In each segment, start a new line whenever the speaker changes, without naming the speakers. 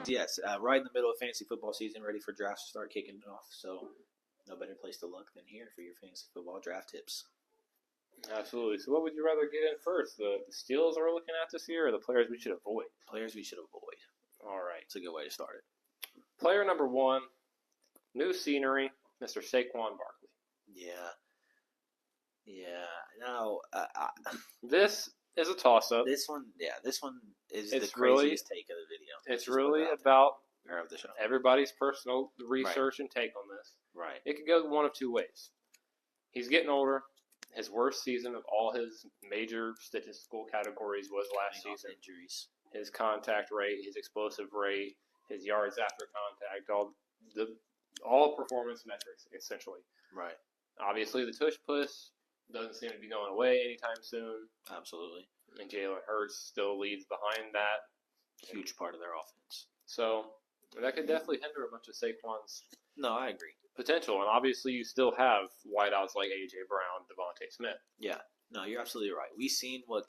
Yes, right in the middle of fantasy football season, ready for drafts to start kicking off. So, no better place to look than here for your fantasy football draft tips.
Absolutely. So what would you rather get in first? The steals we're looking at this year or the players we should avoid?
Players we should avoid.
All right.
It's a good way to start it.
Player number 1, new scenery, Mr. Saquon Barkley.
Yeah. Now,
this is a toss-up.
This one is the
It's
craziest take of the video.
It's really about
of the show.
Everybody's personal research and take on this.
Right.
It could go one of two ways. He's getting older. His worst season of all his major statistical categories was last season.
Injuries.
His contact rate, his explosive rate, his yards after contact, all performance metrics, essentially.
Right.
Obviously, the tush push doesn't seem to be going away anytime soon.
Absolutely.
And Jalen Hurts still leads behind that.
Huge part of their offense.
So that could definitely hinder a bunch of Saquon's
No, I agree.
potential. And obviously, you still have wideouts like A.J. Brown, Devontae Smith.
Yeah. No, you're absolutely right. We've seen what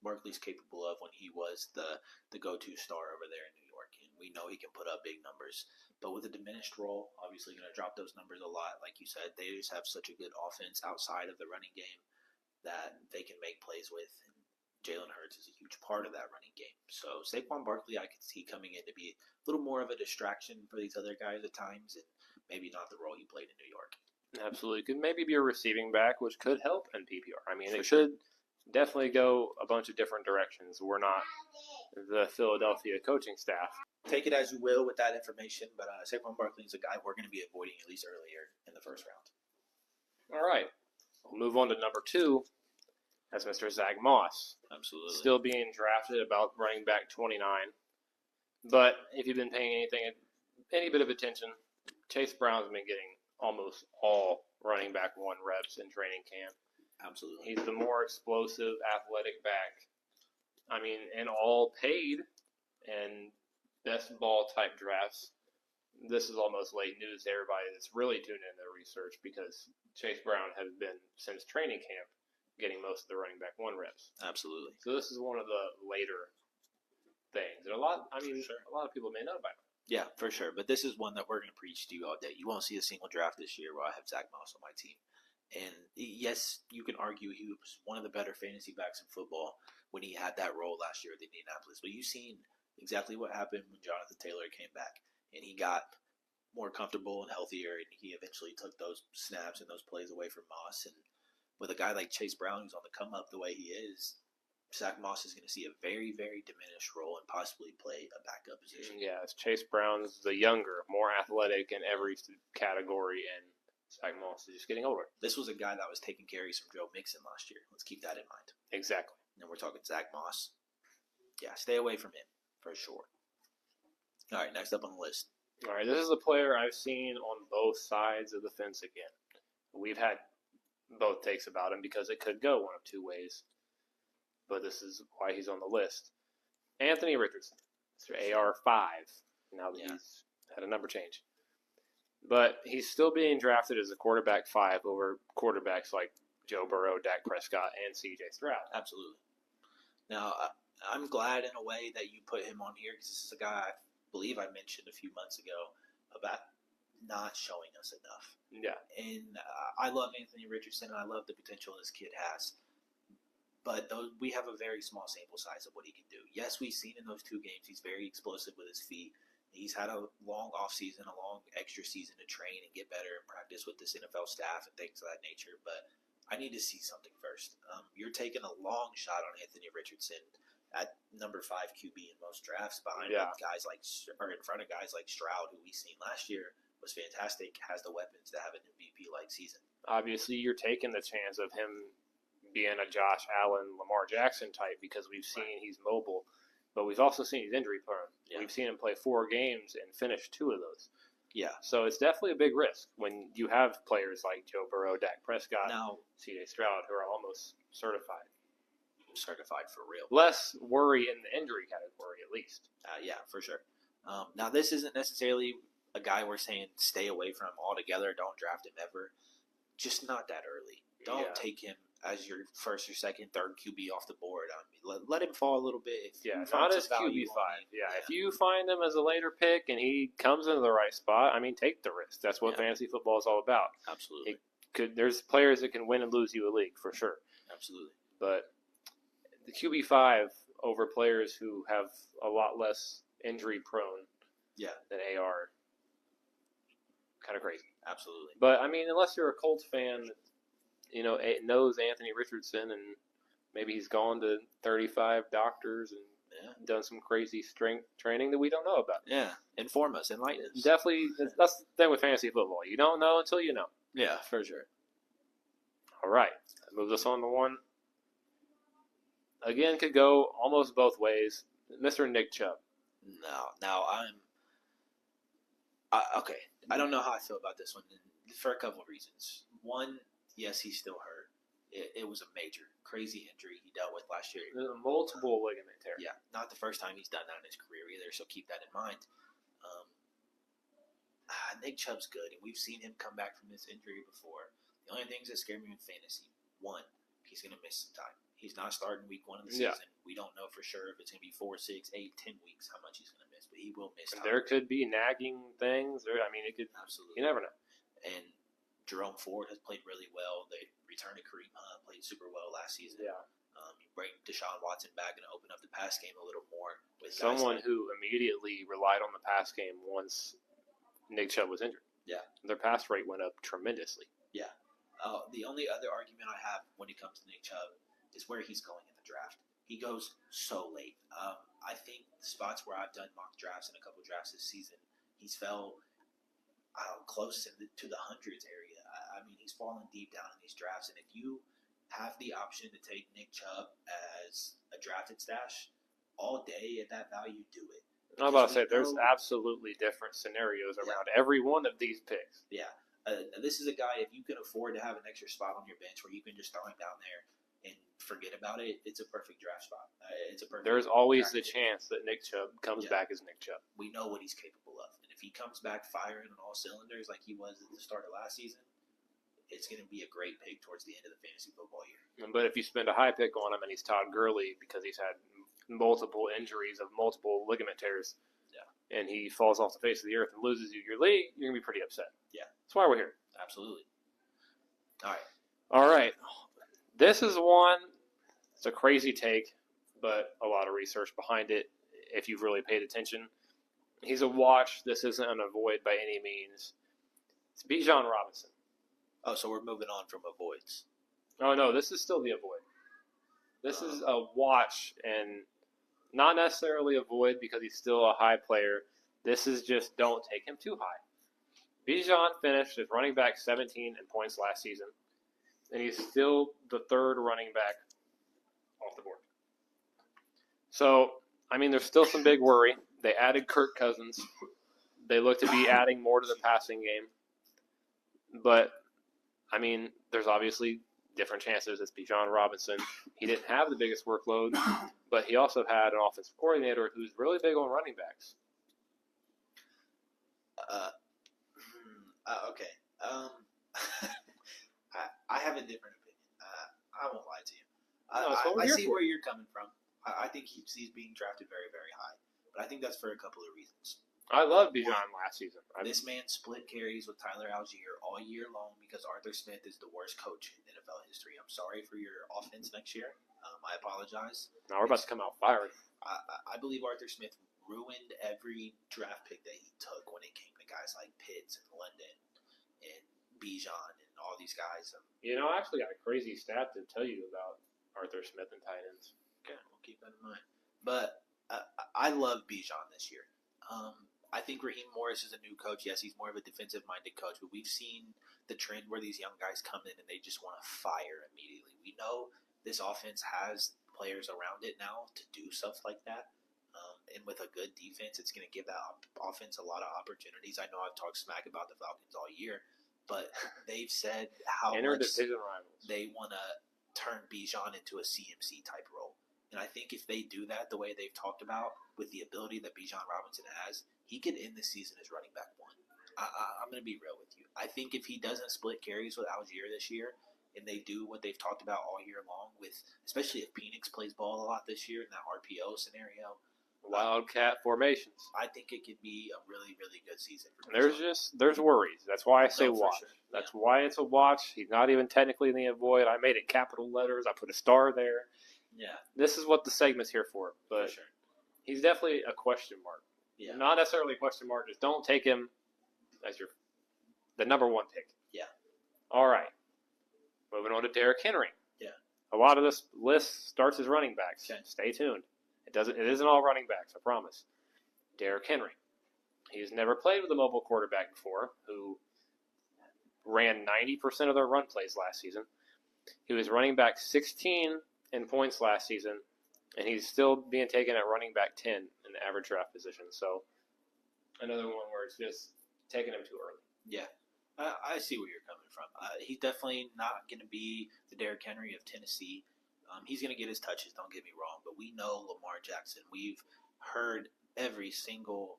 Barkley's capable of when he was the go-to star over there in New York. And we know he can put up big numbers. But with a diminished role, obviously going to drop those numbers a lot. Like you said, they just have such a good offense outside of the running game that they can make plays with. And Jalen Hurts is a huge part of that running game. So Saquon Barkley, I could see coming in to be a little more of a distraction for these other guys at times, and maybe not the role he played in New York.
Absolutely. Could maybe be a receiving back, which could help in PPR. I mean,
For
it
sure.
could definitely go a bunch of different directions. We're not the Philadelphia coaching staff.
Take it as you will with that information, but Saquon Barkley is a guy we're going to be avoiding at least earlier in the first round.
All right. We'll move on to number 2. That's Mr. Zach Moss.
Absolutely.
Still being drafted about running back 29. But if you've been paying any bit of attention, Chase Brown's been getting almost all running back 1 reps in training camp.
Absolutely.
He's the more explosive, athletic back. I mean, in all paid and best ball type drafts, this is almost late news to everybody that's really tuned in their research because Chase Brown has been, since training camp, getting most of the running back 1 reps.
Absolutely.
So this is one of the later things. And a lot of people may know about it.
Yeah, for sure. But this is one that we're going to preach to you all day. You won't see a single draft this year where I have Zach Moss on my team. And yes, you can argue he was one of the better fantasy backs in football when he had that role last year at Indianapolis. But you've seen exactly what happened when Jonathan Taylor came back. And he got more comfortable and healthier, and he eventually took those snaps and those plays away from Moss. And with a guy like Chase Brown who's on the come-up the way he is, Zach Moss is going to see a very, very diminished role and possibly play a backup position.
Yeah, Chase Brown's the younger, more athletic in every category, and Zach Moss is just getting older.
This was a guy that was taking carries from Joe Mixon last year. Let's keep that in mind.
Exactly.
And we're talking Zach Moss. Yeah, stay away from him, for sure. All right, next up on the list.
All right, this is a player I've seen on both sides of the fence again. We've had both takes about him because it could go one of two ways. But this is why he's on the list. Anthony Richardson, Mr. AR5, now that he's had a number change. But he's still being drafted as a quarterback 5 over quarterbacks like Joe Burrow, Dak Prescott, and C.J. Stroud.
Absolutely. Now, I'm glad in a way that you put him on here because this is a guy I believe I mentioned a few months ago about not showing us enough.
Yeah.
And I love Anthony Richardson, and I love the potential this kid has. But we have a very small sample size of what he can do. Yes, we've seen in those 2 games he's very explosive with his feet. He's had a long offseason, a long extra season to train and get better and practice with this NFL staff and things of that nature. But I need to see something first. You're taking a long shot on Anthony Richardson at number 5 QB in most drafts behind guys like, or in front of guys like Stroud, who we seen last year was fantastic, has the weapons to have an MVP-like season.
Obviously, you're taking the chance of him being a Josh Allen, Lamar Jackson type because we've seen he's mobile, but we've also seen he's injury prone. Yeah. We've seen him play 4 games and finish 2 of those.
Yeah.
So it's definitely a big risk when you have players like Joe Burrow, Dak Prescott, C.J. Stroud, who are almost certified.
Certified for real.
Less worry in the injury category, at least.
Yeah, for sure. Now, this isn't necessarily a guy we're saying stay away from altogether. Don't draft him ever. Just not that early. Don't take him as your first or second, third QB off the board. I mean, let him fall a little bit. If
Yeah,
you
not
find
as
some value
QB5.
on him,
Yeah, if you find him as a later pick and he comes into the right spot, I mean, take the risk. That's what fantasy football is all about.
Absolutely.
There's players that can win and lose you a league for sure.
Absolutely.
But the QB5 over players who have a lot less injury prone than AR, kind of crazy.
Absolutely.
But, I mean, unless you're a Colts fan that, knows Anthony Richardson and maybe he's gone to 35 doctors and done some crazy strength training that we don't know about.
Yeah. Inform us. Enlighten us.
Definitely. That's the thing with fantasy football. You don't know until you know.
Yeah, for sure.
All right. That moves us on to one. Again, could go almost both ways. Mr. Nick Chubb.
No. Now, okay. I don't know how I feel about this one for a couple of reasons. One, yes, he's still hurt. It was a major, crazy injury he dealt with last year.
Multiple ligament tear.
Yeah, not the first time he's done that in his career either, so keep that in mind. Nick Chubb's good, and we've seen him come back from this injury before. The only things that scare me in fantasy, one, he's going to miss some time. He's not starting week 1 of the season. We don't know for sure if it's going to be 4, 6, 8, 10 weeks how much he's going to miss, but he will miss time.
There could be nagging things. It could.
Absolutely.
You never know.
And Jerome Ford has played really well. They returned to Kareem Hunt, played super well last season.
Yeah.
You bring Deshaun Watson back and open up the pass game a little more. With
someone who immediately relied on the pass game once Nick Chubb was injured.
Yeah.
Their pass rate went up tremendously.
Yeah. The only other argument I have when it comes to Nick Chubb is where he's going in the draft. He goes so late. I think the spots where I've done mock drafts and a couple drafts this season, he's fell close to the hundreds area. I mean, he's fallen deep down in these drafts. And if you have the option to take Nick Chubb as a drafted stash all day at that value, do it.
I'm about to say, there's absolutely different scenarios around every one of these picks.
Yeah. This is a guy, if you can afford to have an extra spot on your bench where you can just throw him down there and forget about it, it's a perfect draft spot.
There's always the chance that Nick Chubb comes back as Nick Chubb.
We know what he's capable of. And if he comes back firing on all cylinders like he was at the start of last season, it's going to be a great pick towards the end of the fantasy football year.
But if you spend a high pick on him and he's Todd Gurley because he's had multiple injuries of multiple ligament tears, and he falls off the face of the earth and loses you your league, you're going to be pretty upset.
Yeah.
That's why we're here.
Absolutely.
All right. This is one, it's a crazy take, but a lot of research behind it if you've really paid attention. He's a watch. This isn't an avoid by any means. It's Bijan Robinson.
Oh, so we're moving on from avoids.
Oh, no, this is still the avoid. This is a watch, and not necessarily avoid because he's still a high player. This is just don't take him too high. Bijan finished as running back 17 in points last season, and he's still the third running back off the board. So, I mean, there's still some big worry. They added Kirk Cousins. They look to be adding more to the passing game. But, I mean, there's obviously different chances. It's Bijan Robinson. He didn't have the biggest workload, but he also had an offensive coordinator who's really big on running backs.
Okay. I have a different opinion. I won't lie to you. I see where you're coming from. I think he's being drafted very, very high. But I think that's for a couple of reasons.
I loved Bijan last season.
This man split carries with Tyler Algier all year long because Arthur Smith is the worst coach in NFL history. I'm sorry for your offense next year. I apologize.
Now we're about to come out firing.
I believe Arthur Smith ruined every draft pick that he took when it came to guys like Pitts and London and Bijan and all these guys.
I actually got a crazy stat to tell you about Arthur Smith and tight ends.
Okay, we'll keep that in mind. But I love Bijan this year. I think Raheem Morris is a new coach. Yes, he's more of a defensive-minded coach, but we've seen the trend where these young guys come in and they just want to fire immediately. We know this offense has players around it now to do stuff like that. And with a good defense, it's going to give that offense a lot of opportunities. I know I've talked smack about the Falcons all year, but they've said how much they want to turn Bijan into a CMC type role. And I think if they do that the way they've talked about with the ability that Bijan Robinson has, he could end the season as running back 1. I'm going to be real with you. I think if he doesn't split carries with Algier this year, and they do what they've talked about all year long, with especially if Penix plays ball a lot this year in that RPO scenario,
Wildcat formations.
I think it could be a really, really good season for
There's worries. That's why I say
for
watch.
sure.
That's why it's a watch. He's not even technically in the avoid. I made it capital letters. I put a star there.
Yeah.
This is what the segment's here for. But
For sure.
he's definitely a question mark.
Yeah.
Not necessarily a question mark. Just don't take him as the number one pick.
Yeah.
All right. Moving on to Derrick Henry.
Yeah.
A lot of this list starts as running backs.
Okay.
Stay tuned. It isn't all running backs, I promise. Derrick Henry. He's never played with a mobile quarterback before who ran 90% of their run plays last season. He was running back 16 in points last season, and he's still being taken at running back 10 in the average draft position. So another one where it's just taking him too early.
Yeah. I see where you're coming from. He's definitely not going to be the Derrick Henry of Tennessee. He's going to get his touches, don't get me wrong, but we know Lamar Jackson. We've heard every single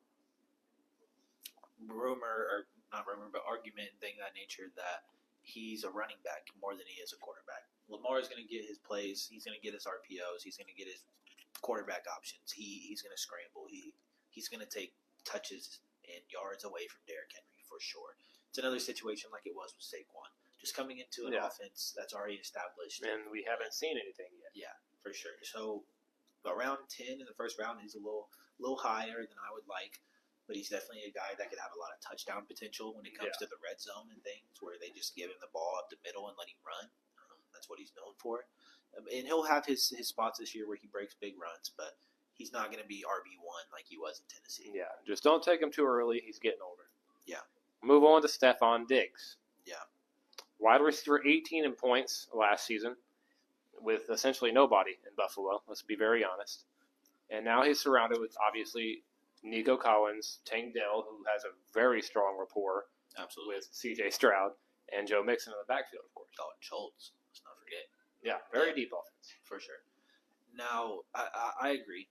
rumor, or not rumor, but argument and thing of that nature that he's a running back more than he is a quarterback. Lamar is going to get his plays. He's going to get his RPOs. He's going to get his quarterback options. He's going to scramble. He's going to take touches and yards away from Derrick Henry for sure. It's another situation like it was with Saquon. Just coming into an offense that's already established.
And we haven't seen anything yet.
Yeah, for sure. So around 10 in the first round is a little higher than I would like, but he's definitely a guy that could have a lot of touchdown potential when it comes to the red zone and things, where they just give him the ball up the middle and let him run. That's what he's known for. And he'll have his spots this year where he breaks big runs, but he's not going to be RB1 like he was in Tennessee.
Yeah, just don't take him too early. He's getting older.
Yeah.
Move on to Stephon Diggs.
Yeah.
Wide receiver 18 in points last season with essentially nobody in Buffalo. Let's be very honest. And now he's surrounded with, obviously, Nico Collins, Tank Dell, who has a very strong rapport with C.J. Stroud, and Joe Mixon in the backfield, of course.
Oh, and Schultz. Let's not forget.
Yeah, very deep offense.
For sure. Now, I agree.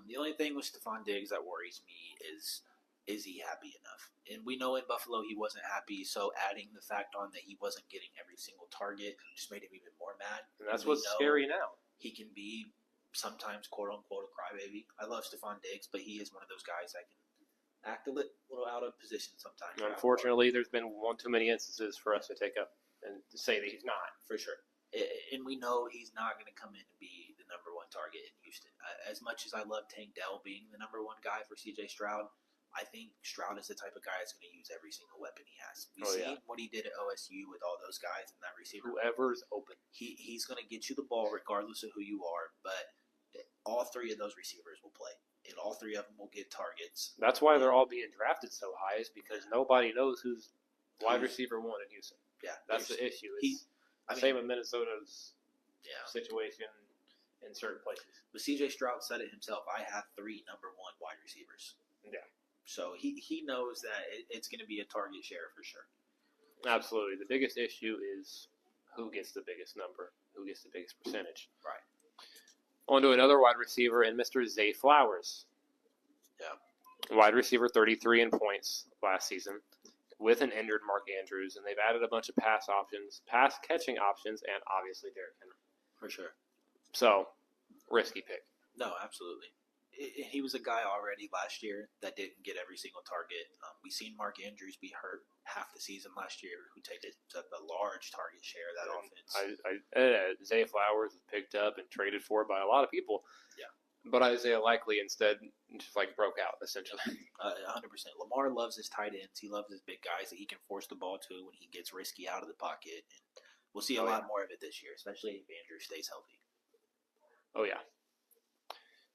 The only thing with Stephon Diggs that worries me is he happy enough? And we know in Buffalo he wasn't happy, so adding the fact on that he wasn't getting every single target just made him even more mad.
And that's what's scary now.
He can be sometimes quote-unquote a crybaby. I love Stephon Diggs, but he is one of those guys that can act a little out of position sometimes.
Unfortunately, there's been one too many instances for us to take up and say that he's not.
For sure. And we know he's not going to come in and be the number one target in Houston. As much as I love Tank Dell being the number one guy for C.J. Stroud, I think Stroud is the type of guy that's going to use every single weapon he has. We've seen what he did at OSU with all those guys and that receiver.
Whoever's open.
He's going to get you the ball regardless of who you are, but all three of those receivers will play, and all three of them will get targets.
That's why they're all being drafted so high, is because nobody knows who's wide receiver one in Houston.
Yeah.
That's the issue. Same with Minnesota's situation in certain places.
But C.J. Stroud said it himself. I have 3 number 1 wide receivers.
Yeah.
So he knows that it's going to be a target share for sure.
Absolutely. The biggest issue is who gets the biggest number, who gets the biggest percentage.
Right.
On to another wide receiver, and Mr. Zay Flowers.
Yeah.
Wide receiver 33 in points last season with an injured Mark Andrews, and they've added a bunch of pass catching options, and obviously Derrick Henry.
For sure.
So, risky pick.
No, absolutely. He was a guy already last year that didn't get every single target. We've seen Mark Andrews be hurt half the season last year, who took a large target share of that offense.
Zay Flowers was picked up and traded for by a lot of people.
Yeah.
But Isaiah Likely instead just broke out, essentially.
100%. Lamar loves his tight ends. He loves his big guys that he can force the ball to when he gets risky out of the pocket. And we'll see a lot more of it this year, especially if Andrew stays healthy.
Oh, yeah.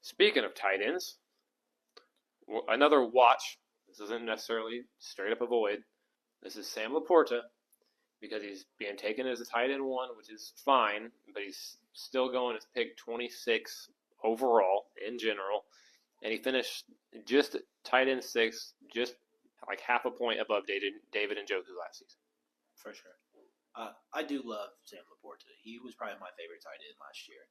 Speaking of tight ends, another watch. This isn't necessarily straight up a void. This is Sam Laporta, because he's being taken as a tight end 1, which is fine, but he's still going as pick 26 overall in general, and he finished just tight end 6, just half a point above David Njoku last season.
For sure. I do love Sam Laporta. He was probably my favorite tight end last year.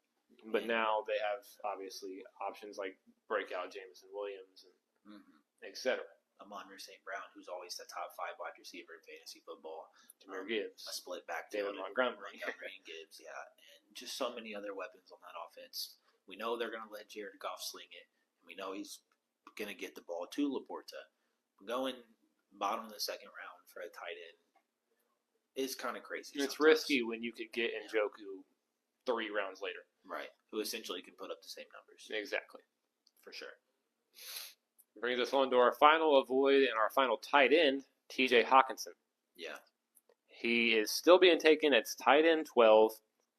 But now they have, obviously, options like Breakout, Jameson Williams, and et cetera.
Amon-Ra St. Brown, who's always the top 5 wide receiver in fantasy football.
Jameer Gibbs.
A split backfield.
David Montgomery.
And Gibbs, yeah. And just so many other weapons on that offense. We know they're going to let Jared Goff sling it. And we know he's going to get the ball to Laporta. Going bottom of the second round for a tight end is kind of crazy.
It's risky when you could get Njoku 3 rounds later.
Right. Who essentially can put up the same numbers.
Exactly.
For sure.
Brings us on to our final avoid and our final tight end, T.J. Hawkinson.
Yeah.
He is still being taken at tight end 12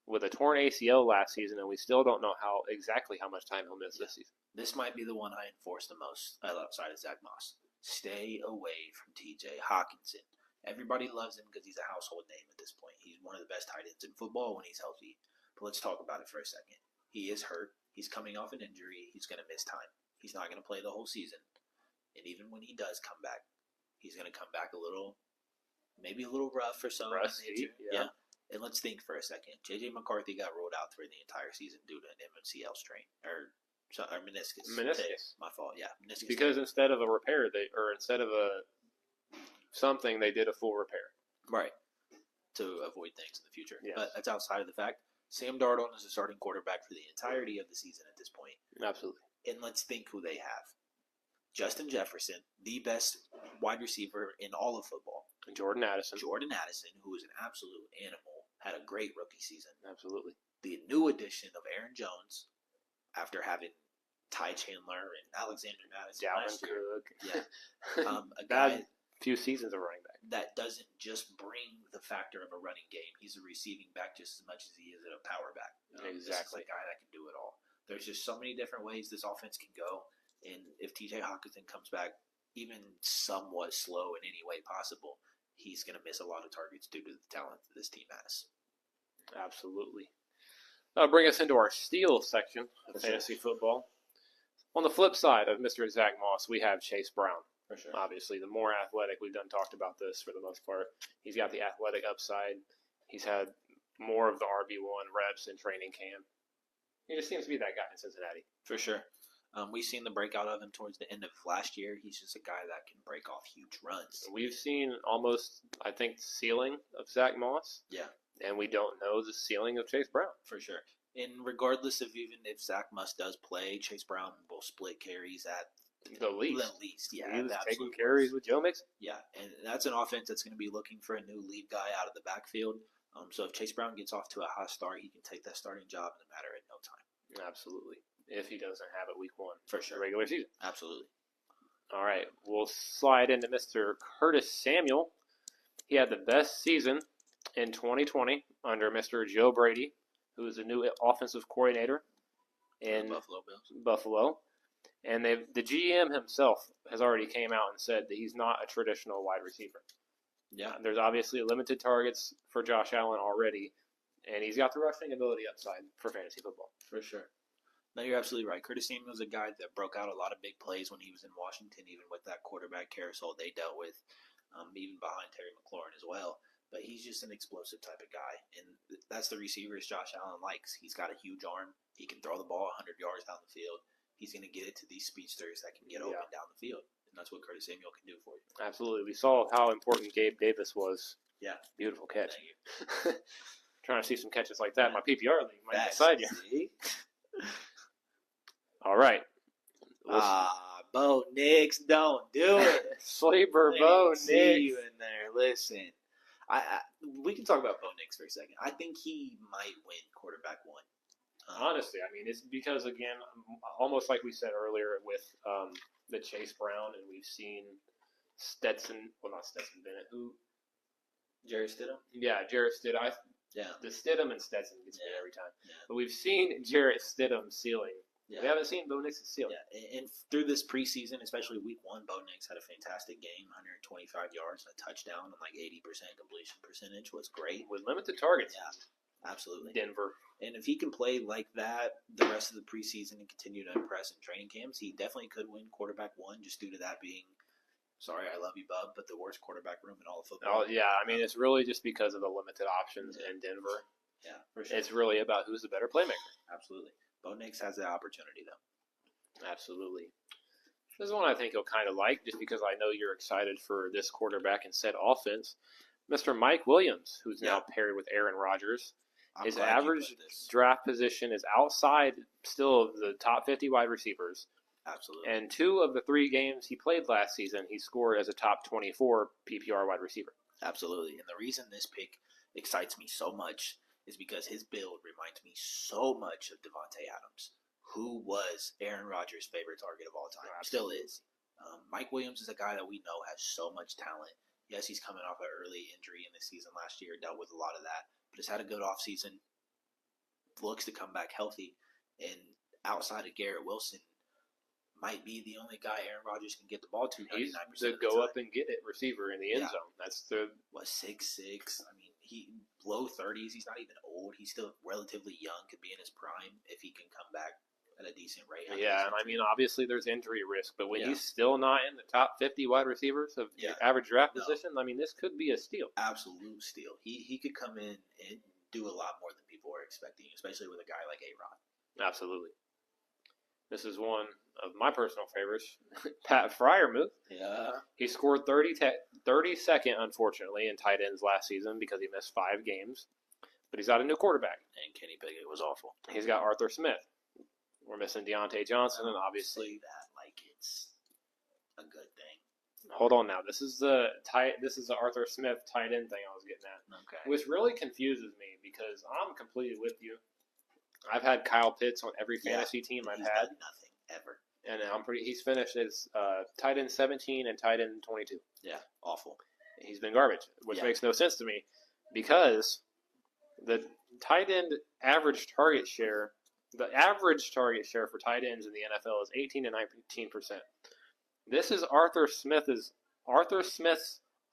with a torn ACL last season, and we still don't know exactly how much time he'll miss this season.
This might be the one I enforce the most outside of Zach Moss. Stay away from T.J. Hawkinson. Everybody loves him because he's a household name at this point. He's one of the best tight ends in football when he's healthy. But let's talk about it for a second. He is hurt. He's coming off an injury. He's going to miss time. He's not going to play the whole season. And even when he does come back, he's going to come back maybe a little rough or so.
Rusty,
yeah. And let's think for a second. J.J. McCarthy got ruled out for the entire season due to an MCL strain. Or meniscus.
Meniscus.
My fault, yeah. Meniscus.
Because instead of a repair, instead of something, they did a full repair.
Right. To avoid things in the future.
Yes.
But that's outside of the fact. Sam Darnold is a starting quarterback for the entirety of the season at this point.
Absolutely.
And let's think who they have. Justin Jefferson, the best wide receiver in all of football.
Jordan Addison,
who is an absolute animal, had a great rookie season.
Absolutely.
The new addition of Aaron Jones, after having Ty Chandler and Alexander Madison last year.
Cook.
Yeah. A
bad few seasons of running back.
That doesn't just bring the factor of a running game. He's a receiving back just as much as he is a power back.
Exactly.
This is a guy that can do it all. There's just so many different ways this offense can go. And if T.J. Hawkinson comes back even somewhat slow in any way possible, he's going to miss a lot of targets due to the talent that this team has.
Absolutely. That'll bring us into our steal section of fantasy football. On the flip side of Mr. Zach Moss, we have Chase Brown.
For sure.
Obviously, the more athletic, we've talked about this for the most part. He's got the athletic upside. He's had more of the RB1 reps in training camp. He just seems to be that guy in Cincinnati.
For sure. We've seen the breakout of him towards the end of last year. He's just a guy that can break off huge runs.
We've seen almost, I think, the ceiling of Zach Moss.
Yeah.
And we don't know the ceiling of Chase Brown.
For sure. And regardless of even if Zach Moss does play, Chase Brown will split carries at
the least.
Yeah.
He was taking carries with Joe Mixon.
Yeah. And that's an offense that's going to be looking for a new lead guy out of the backfield. So if Chase Brown gets off to a hot start, he can take that starting job in a matter of no time.
Absolutely. If he doesn't have it week 1.
For sure.
Regular season.
Absolutely.
All right. We'll slide into Mr. Curtis Samuel. He had the best season in 2020 under Mr. Joe Brady, who is the new offensive coordinator in Buffalo. And the GM himself has already came out and said that he's not a traditional wide receiver.
Yeah.
There's obviously limited targets for Josh Allen already, and he's got the rushing ability upside for fantasy football.
For sure. No, you're absolutely right. Curtis Samuel's a guy that broke out a lot of big plays when he was in Washington, even with that quarterback carousel they dealt with, even behind Terry McLaurin as well. But he's just an explosive type of guy, and that's the receivers Josh Allen likes. He's got a huge arm. He can throw the ball 100 yards down the field. He's going to get it to these speedsters that can get open down the field, and that's what Curtis Samuel can do for you.
Absolutely. We saw how important Gabe Davis was.
Yeah.
Beautiful catch. Thank you. Trying to see some catches like that in my PPR league. Might decide you. All right.
Bo Nix, don't do it.
Sleeper Bo Nix.
See you in there. Listen, we can talk about Bo Nix for a second. I think he might win quarterback 1.
Honestly, I mean, it's because, again, almost like we said earlier with the Chase Brown, and we've seen not Stetson Bennett, who?
Jarrett Stidham?
Yeah, Jarrett Stidham. The Stidham and Stetson gets me every time. Yeah. But we've seen Jarrett Stidham's ceiling. Yeah. We haven't seen Bo Nix's ceiling.
Yeah, and through this preseason, especially week 1, Bo Nix had a fantastic game, 125 yards and a touchdown and like 80% completion percentage was great.
With limited targets.
Yeah, absolutely.
Denver.
And if he can play like that the rest of the preseason and continue to impress in training camps, he definitely could win quarterback 1 just due to that being, sorry, I love you, bub, but the worst quarterback room in all of football.
Oh, yeah, I mean, it's really just because of the limited options in Denver.
Yeah, for sure.
It's really about who's the better playmaker.
Absolutely. Bo Nix has the opportunity, though.
Absolutely. This is one I think you'll kind of like, just because I know you're excited for this quarterback and said offense. Mr. Mike Williams, who's now paired with Aaron Rodgers. His average draft position is outside still of the top 50 wide receivers.
Absolutely.
And 2 of the 3 games he played last season, he scored as a top 24 PPR wide receiver.
Absolutely. And the reason this pick excites me so much is because his build reminds me so much of Devontae Adams, who was Aaron Rodgers' favorite target of all time. Still is. Mike Williams is a guy that we know has so much talent. Yes, he's coming off an early injury in the season last year, dealt with a lot of that, but has had a good offseason, looks to come back healthy, and outside of Garrett Wilson, might be the only guy Aaron Rodgers can get the ball to 99%
He's
of
the
the
go
time.
up and get it receiver in the end zone. That's the
6'6". I mean, he low 30s. He's not even old. He's still relatively young. Could be in his prime if he can come back at a decent rate.
Yeah, and I mean, obviously there's injury risk, but when he's still not in the top 50 wide receivers of your average draft position, I mean, this could be a steal.
Absolute steal. He could come in and do a lot more than people were expecting, especially with a guy like A-Rod.
Absolutely. This is one of my personal favorites, Pat Freiermuth.
Yeah.
He scored 32nd, unfortunately, in tight ends last season because he missed 5 games. But he's got a new quarterback.
And Kenny Pickett was awful.
He's got Arthur Smith. We're missing Deontay Johnson, and obviously
say that like it's a good thing.
Hold on now. This is the Arthur Smith tight end thing I was getting at.
Okay.
Which really confuses me because I'm completely with you. I've had Kyle Pitts on every fantasy team I've had.
Done nothing ever.
And he's finished as tight end 17 and tight end 22.
Yeah, awful.
He's been garbage, which makes no sense to me because the tight end average target share, the average target share for tight ends in the NFL is 18 to 19%. This is Arthur Smith's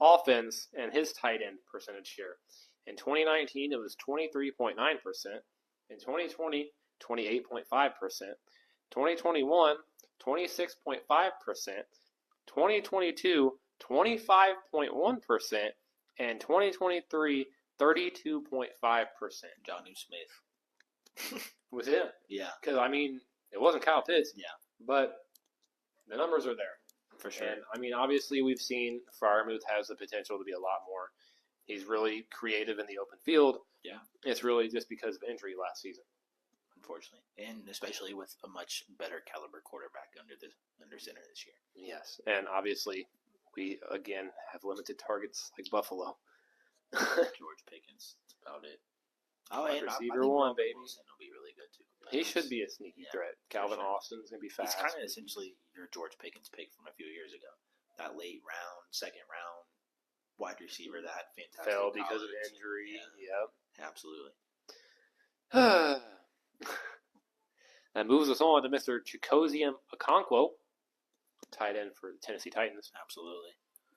offense and his tight end percentage share. In 2019, it was 23.9%. In 2020, 28.5%. 2021, 26.5%. 2022, 25.1%. And 2023, 32.5%.
Jonnu Smith.
Was him.
Yeah.
Because, I mean, it wasn't Kyle Pitts.
Yeah.
But the numbers are there.
For sure.
And, I mean, obviously we've seen Freiermuth has the potential to be a lot more. He's really creative in the open field.
Yeah.
It's really just because of injury last season.
Unfortunately. And especially with a much better caliber quarterback under center this year.
Yes. And obviously we, again, have limited targets like Buffalo.
George Pickens. That's about it.
Oh, and receiver one, baby.
Wilson will be really good, too.
He should be a sneaky threat. Calvin Austin's going to be fast.
He's kind of essentially your George Pickens pick from a few years ago. That late round, second round wide receiver that had fantastic
fell because of
college.
injury.
Yeah. Absolutely.
That moves us on to Mr. Chikoziem Okonkwo, tight end for the Tennessee Titans.
Absolutely.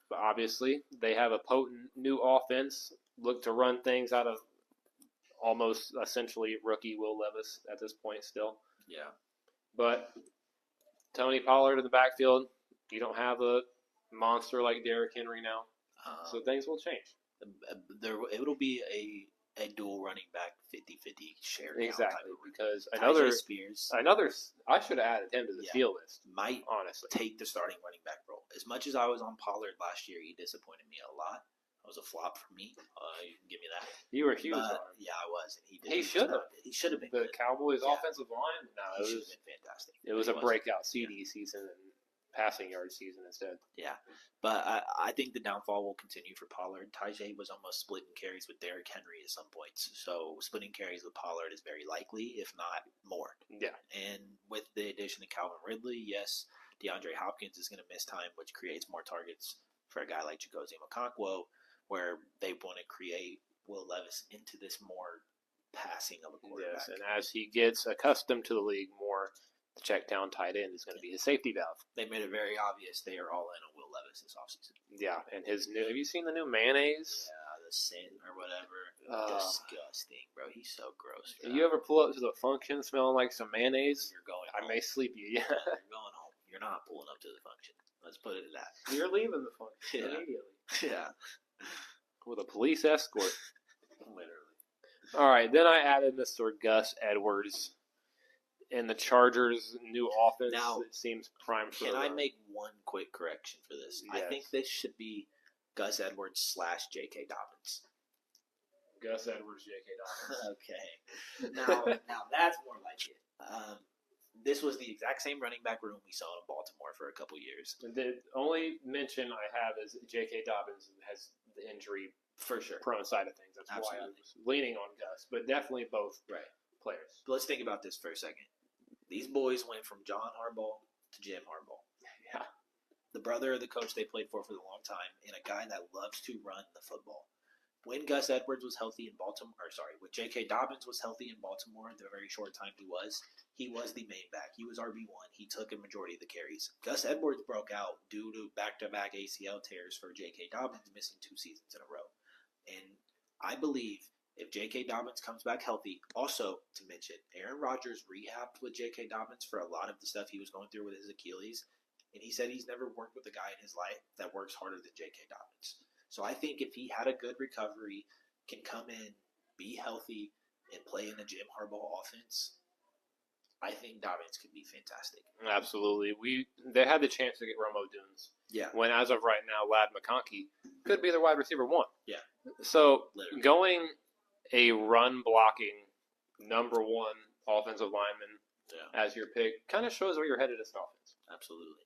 But obviously, they have a potent new offense, look to run things out of almost essentially rookie Will Levis at this point still.
Yeah.
But Tony Pollard in the backfield, you don't have a monster like Derrick Henry now. So things will change.
It'll be a dual running back 50-50 share.
Exactly, because
Spears,
I should have added him to the steal list.
Might
honestly
take the starting running back role. As much as I was on Pollard last year, he disappointed me a lot. It was a flop for me. You can give me that.
You were huge on him.
Yeah, I was. And
he should have.
He should have been.
The Cowboys' offensive line. No,
it should have been fantastic.
It was a breakout CD season and passing yard season instead.
Yeah, but I think the downfall will continue for Pollard. Tajay was almost splitting carries with Derrick Henry at some points, so splitting carries with Pollard is very likely, if not more.
Yeah.
And with the addition of Calvin Ridley, yes, DeAndre Hopkins is going to miss time, which creates more targets for a guy like Chikoziem Okonkwo, where they want to create Will Levis into this more passing of a quarterback.
Yes, and as he gets accustomed to the league more, the check down tight end is going to be his safety valve.
They made it very obvious they are all in on Will Levis this offseason.
Yeah, and his new, have you seen the new mayonnaise?
Yeah, the Sin or whatever. Disgusting, bro. He's so gross.
Bro. You ever pull up to the function smelling like some mayonnaise?
You're going
home. I may sleep you, yeah.
You're going home. You're not pulling up to the function. Let's put it at that.
You're leaving the function immediately.
Yeah.
With a police escort.
Literally.
All right, then I added Mr. Gus Edwards. And the Chargers' new offense
Now,
seems primed for
Can
the
I
run.
make one quick correction for this? I
Yes.
think this should be Gus Edwards / J.K. Dobbins.
Gus Edwards, J.K. Dobbins.
Okay. Now that's more like it. This was the exact same running back room we saw in Baltimore for a couple years.
The only mention I have is J.K. Dobbins has the injury
For sure.
prone side of things. That's why I was leaning on Gus, but definitely both players.
But let's think about this for a second. These boys went from John Harbaugh to Jim Harbaugh.
Yeah.
The brother of the coach they played for a long time, and a guy that loves to run the football. When Gus Edwards was healthy in Baltimore, when J.K. Dobbins was healthy in Baltimore, the very short time he was the main back. He was RB1. He took a majority of the carries. Gus Edwards broke out due to back-to-back ACL tears for J.K. Dobbins missing 2 seasons in a row. And I believe if J.K. Dobbins comes back healthy, also to mention, Aaron Rodgers rehabbed with J.K. Dobbins for a lot of the stuff he was going through with his Achilles. And he said he's never worked with a guy in his life that works harder than J.K. Dobbins. So I think if he had a good recovery, can come in, be healthy, and play in the Jim Harbaugh offense, I think Dobbins could be fantastic.
Absolutely. They had the chance to get Romo Dunes.
Yeah.
When as of right now, Ladd McConkey could be their wide receiver 1.
Yeah.
So
Literally.
going a run blocking number 1 offensive lineman as your pick kind of shows where you're headed as an offense.
Absolutely.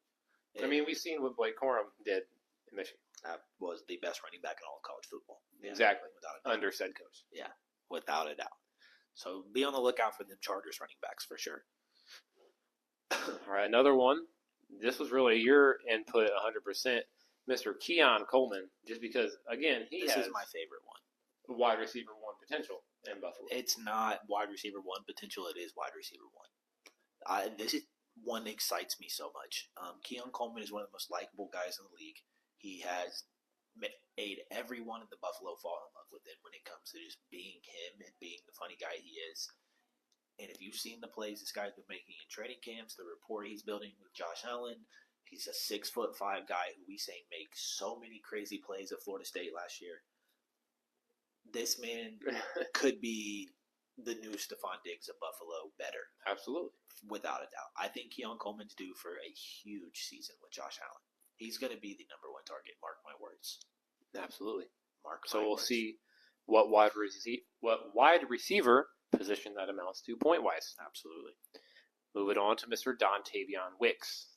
I mean, we've seen what Blake Corum did in Michigan.
That was the best running back in all of college football. Yeah,
Exactly.
Without a doubt.
Under said coach.
Yeah, without a doubt. So be on the lookout for them Chargers running backs for sure.
All right, another one. This was really your input 100%. Mr. Keon Coleman, just because, again,
This
has
is my favorite one.
wide receiver 1 potential in Buffalo.
It's not wide receiver 1 potential. It is wide receiver 1. This is one excites me so much. Keon Coleman is one of the most likable guys in the league. He has made everyone in the Buffalo fall in love with him when it comes to just being him and being the funny guy he is. And if you've seen the plays this guy's been making in training camps, the rapport he's building with Josh Allen, he's a 6'5" guy who we say makes so many crazy plays at Florida State last year. This man could be the new Stephon Diggs of Buffalo better.
Absolutely.
Without a doubt. I think Keon Coleman's due for a huge season with Josh Allen. He's going to be the number 1 target. Mark my words.
Absolutely.
So
we'll see what wide receiver position that amounts to point-wise.
Absolutely.
Moving on to Mr. Dontavion Wicks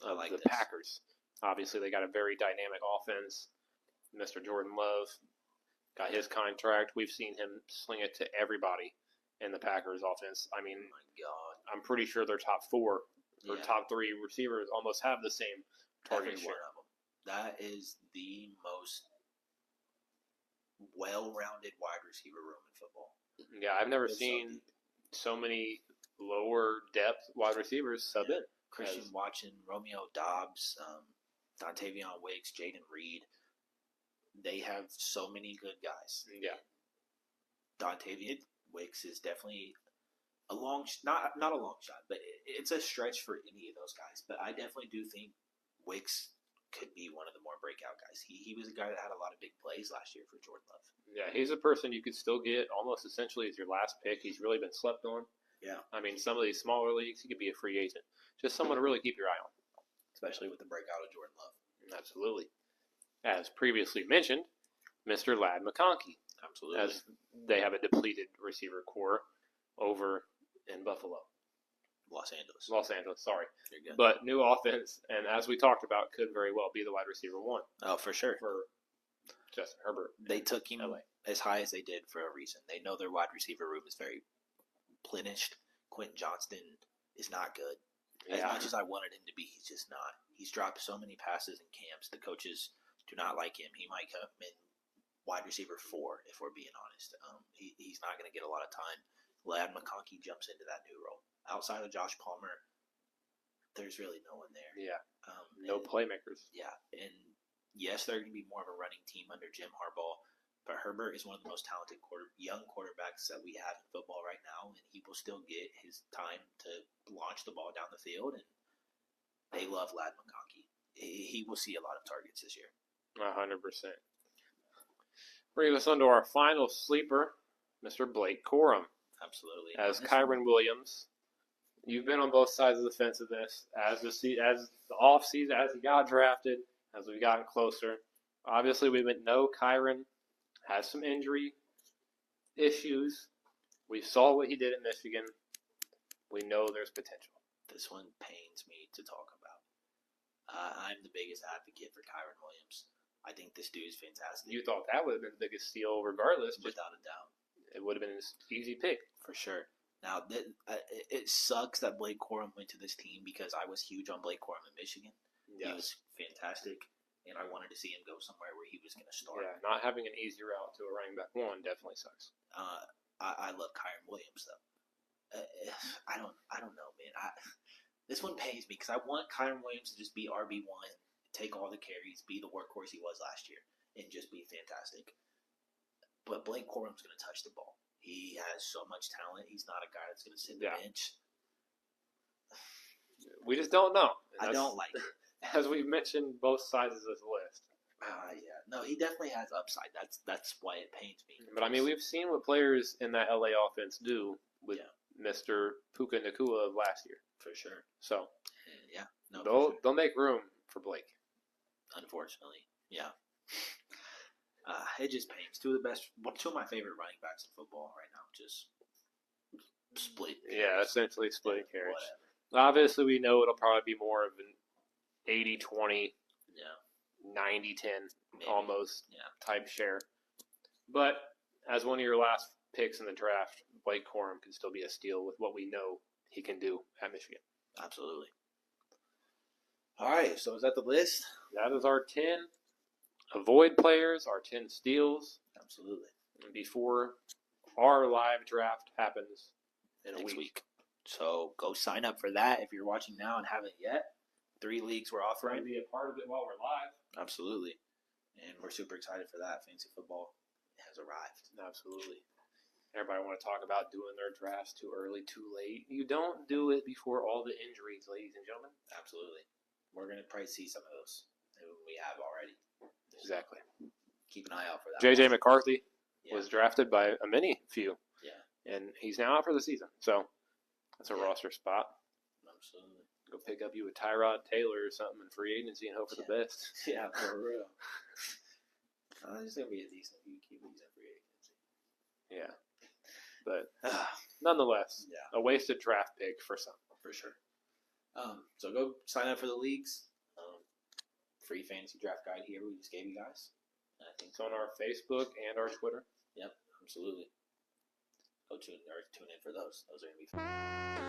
I like
the
this.
Packers. Obviously, they got a very dynamic offense. Mr. Jordan Love got his contract. We've seen him sling it to everybody in the Packers offense. I mean,
Oh my God.
I'm pretty sure their top 4 or top 3 receivers almost have the same target
Every
share.
one of them. That is the most well-rounded wide receiver room in football.
Yeah, I've never
It's so
seen
deep.
so many lower depth wide receivers sub in.
Christian Watson, Romeo Dobbs, Dontavion Wicks, Jaden Reed. They have so many good guys.
Yeah.
Dontavion Wicks is definitely a long, not a long shot, but it's a stretch for any of those guys. But I definitely do think Wicks could be one of the more breakout guys. He was a guy that had a lot of big plays last year for Jordan Love.
Yeah, he's a person you could still get almost essentially as your last pick. He's really been slept on.
Yeah.
I mean, some of these smaller leagues, he could be a free agent. Just someone to really keep your eye on.
Especially with the breakout of Jordan Love.
Absolutely. As previously mentioned, Mr. Ladd McConkey.
Absolutely.
As they have a depleted receiver core over in Buffalo.
Los Angeles,
sorry.
You're good.
But new offense, and as we talked about, could very well be the wide receiver 1
Oh, for sure.
for Justin Herbert.
They took him
LA.
as high as they did for a reason. They know their wide receiver room is very plenished. Quentin Johnston is not good. As much as I wanted him to be, he's just not. He's dropped so many passes in camps. The coaches do not like him. He might come in wide receiver 4, if we're being honest. He's not going to get a lot of time. Ladd McConkey jumps into that new role. Outside of Josh Palmer, there's really no one there.
Yeah. No playmakers.
Yeah, and yes, they're going to be more of a running team under Jim Harbaugh, but Herbert is one of the most talented young quarterbacks that we have in football right now, and he will still get his time to launch the ball down the field, and they love Ladd McConkey. He will see a lot of targets this year.
100%. Bringing us on to our final sleeper, Mr. Blake Corum.
Absolutely.
As Kyron Williams you've been on both sides of the fence of this as the off season, as he got drafted, as we've gotten closer. Obviously, we know Kyron has some injury issues. We saw what he did in Michigan. We know there's potential.
This one pains me to talk about. I'm the biggest advocate for Kyron Williams. I think this dude's fantastic.
You thought that would have been the biggest steal regardless.
Without a doubt.
It would have been an easy pick.
For sure. Now, it sucks that Blake Corum went to this team because I was huge on Blake Corum in Michigan. Yes. He was fantastic, and I wanted to see him go somewhere where he was going to start.
Yeah, not having an easy route to a running back one definitely sucks.
I love Kyron Williams, though. I don't know, man. This one pains me because I want Kyron Williams to just be RB1, take all the carries, be the workhorse he was last year, and just be fantastic. But Blake Corum's going to touch the ball. He has so much talent. He's not a guy that's going to sit in the bench.
We just don't know.
I don't like it.
As we've mentioned, both sides of this list.
Yeah. No, he definitely has upside. That's why it pains me.
But, I mean, we've seen what players in that LA offense do with Mr. Puka Nacua of last year.
For sure.
So,
yeah. No,
they'll make room for Blake.
Unfortunately. Yeah. It just pains. Two of my favorite running backs in football right now. Just split.
Yeah, essentially splitting carries. Obviously, we know it'll probably be more of an 80-20, 90-10 almost type share. But as one of your last picks in the draft, Blake Corum can still be a steal with what we know he can do at Michigan.
Absolutely. All right, so is that the list?
That is our 10 avoid players, our 10 steals.
Absolutely.
Before our live draft happens in
next
a week.
So go sign up for that if you're watching now and haven't yet. 3 leagues we're offering.
Be a part of it while we're live.
Absolutely. And we're super excited for that. Fantasy football has arrived.
Absolutely. Everybody want to talk about doing their drafts too early, too late. You don't do it before all the injuries, ladies and gentlemen.
Absolutely. We're going to probably see some of those. We have already.
Exactly.
Keep an eye out for that.
J.J. McCarthy was drafted by a many few.
Yeah.
And he's now out for the season. So that's a roster spot.
Absolutely.
Go pick up you a Tyrod Taylor or something in free agency and hope for the best.
Yeah, for real. It's going to be a decent few QBs in free agency.
Yeah. But nonetheless, a wasted draft pick for some.
For sure. So go sign up for the leagues. Free fantasy draft guide here we just gave you guys. I think
it's on our Facebook and our Twitter.
Yep, absolutely. Go tune in for those. Those are going to be fun.